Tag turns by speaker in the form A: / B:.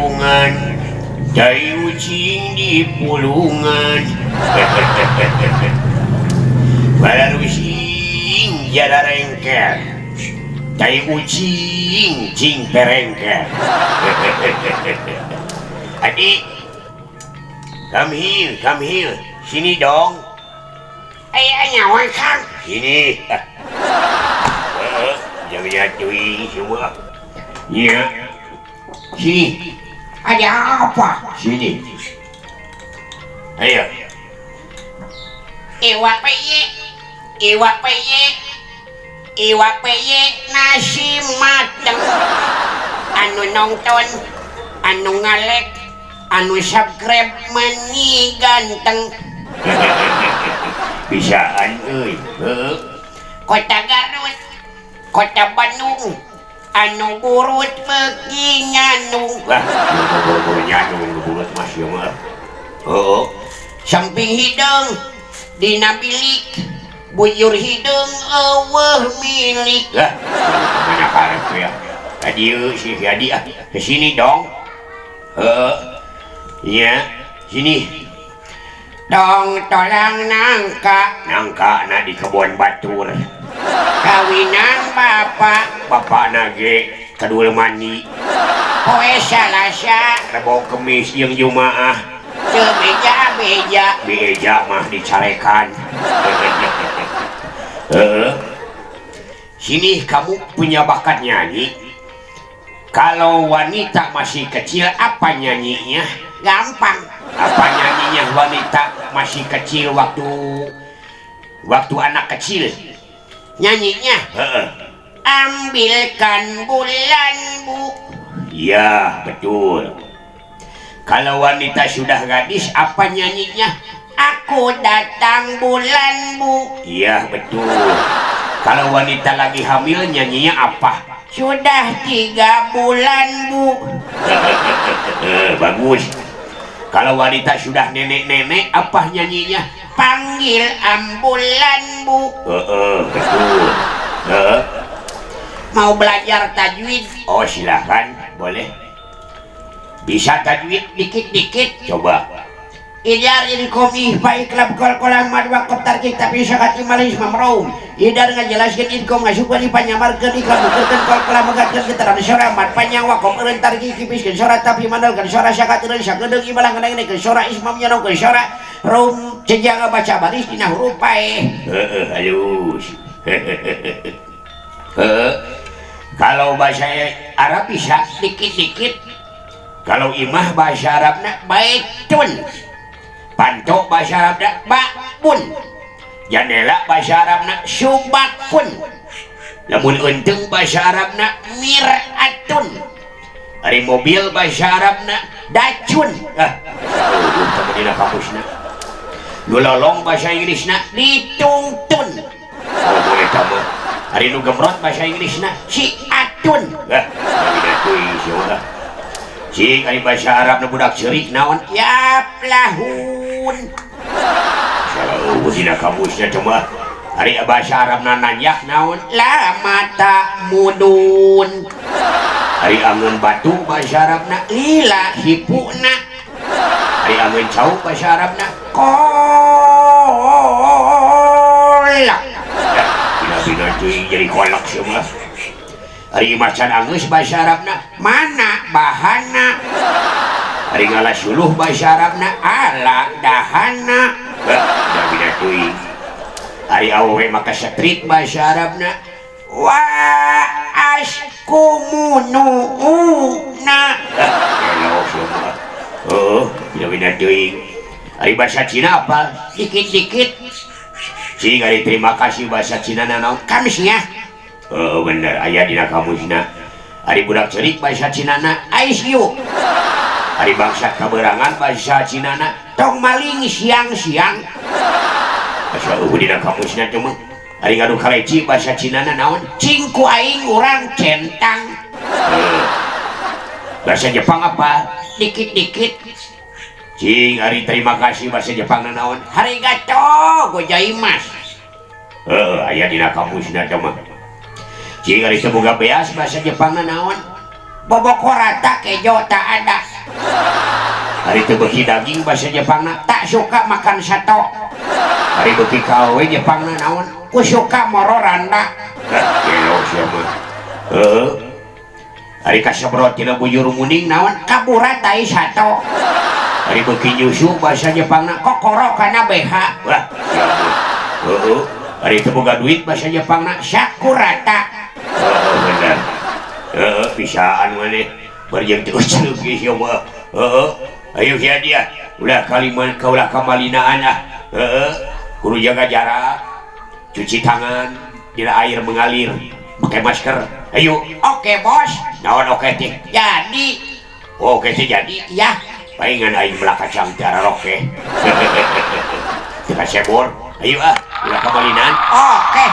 A: kampungan cai ucing di pulungan balarusing jara rengkel cai ucing cing perengkel adik come here sini dong nyawa kang sini jangan jatuhi semua ya sini ada apa sini ayo iwak peye nasi mateng anu nonton anu ngalek anu subscribe meni ganteng bisaan euy kota Garut kota Bandung anu burut beuki nyandung lah nyandung burut mas ya mah samping hidung dina bilik bujur hidung eueuh milik lah mana karep ya tadi si Hadi kesini dong ya sini dong tolang nangka na di kebun batur kawinan bapak nage kedua mandi poe salasa rebo kemis jeung jumaah teu beja mah dicarekan sini kamu punya bakat nyanyi kalau wanita masih kecil apa nyanyinya gampang apa nyanyinya wanita masih kecil waktu anak kecil nyanyinya ambilkan bulan bu ya betul kalau wanita sudah gadis apa nyanyinya aku datang bulan bu ya betul kalau wanita lagi hamil nyanyinya apa sudah 3 bulan bu bagus kalau wanita sudah nenek-nenek apa nyanyinya panggil ambulan bu betul mau belajar tajwid oh silahkan boleh bisa tajwid dikit-dikit coba idar ini komih baik klub kol-kolang madwa koptar kita bisa kati malis mamrom idar ngajelaskan idkom ngasukan ipanyamarkan iklan bukerkan kol-kolang megatkan keteran sora mat panjang wakom erentar kikipis sora tapi mandalkan sora syakatiran syakadeng ibalang kenang sora ismam nyanong sora rom cenjang baca baris dina huruf pae halus kalau bahasa Arab bisa dikit-dikit kalau imah bahasa Arabna baitun pantok bahasa Arabna bakpun jandela bahasa Arabna subakpun lamun untung bahasa Arabna miratun hari mobil bahasa Arabna dacun temenina kampusna nu lolong bahasa Inggrisna ditungtun boleh kamu hari nu gemrot bahasa Inggrisna si atun si kali bahasa Arab nu budak cerik naon ya plahun kalau dina kamusnya cuma hari bahasa Arab nanyak naon la mata mudun hari angeun batu bahasa Arabna lila hipuna hari angeun cau bahasa Arabna kolak bina-bina cuy jadi kolak semua hari macan angeus bahasa Arabna mana bahana hari ngalah suluh bahasa Arabna ala dahana bina cuy hari awewe maka setrit bahasa Arabna wa askumununa hello semua bina cuy hari bahasa Cina apa dikit-dikit cing hari terima kasih bahasa Cina naon kamisnya oh bener ayah dina kamusna hari budak cerik bahasa Cinana ICU hari bangsat kaberangan bahasa Cinana tong maling siang-siang bahasa dina kamusna cuma hari ngadu kaleci bahasa Cinana naon cingku aing urang centang bahasa Jepang apa dikit-dikit cing hari terima kasih bahasa Jepang naon arigato gozaimasu ayah dina kamusna cuma cing hari semoga beas bahasa Jepang naon bobok horata kejo tak ada hari itu beki daging bahasa Jepangna tak suka makan sato. Hari beki kawe Jepangna naon ku suka moro randa. Gelo siapa hari kasebrot tina bujur muning naon kabura tai sato. Hari beki nyusu bahasa Jepangna kokoro kana beha. Wah siapa hari itu boga duit bahasa Jepangna sakurata. Bener bisaan mana berjeng terus lagi siapa. Ayo siapa dia udah kaliman kaulah kamalinaan lah. Kudu jaga jarak, cuci tangan, tidak air mengalir, pakai masker. Ayo, oke bos. Naon oke teh? Jadi, oke teh jadi, ya. Palingan aing melaka cangcara roke. Kita sebor. Ayo udah kemalinan. Oke.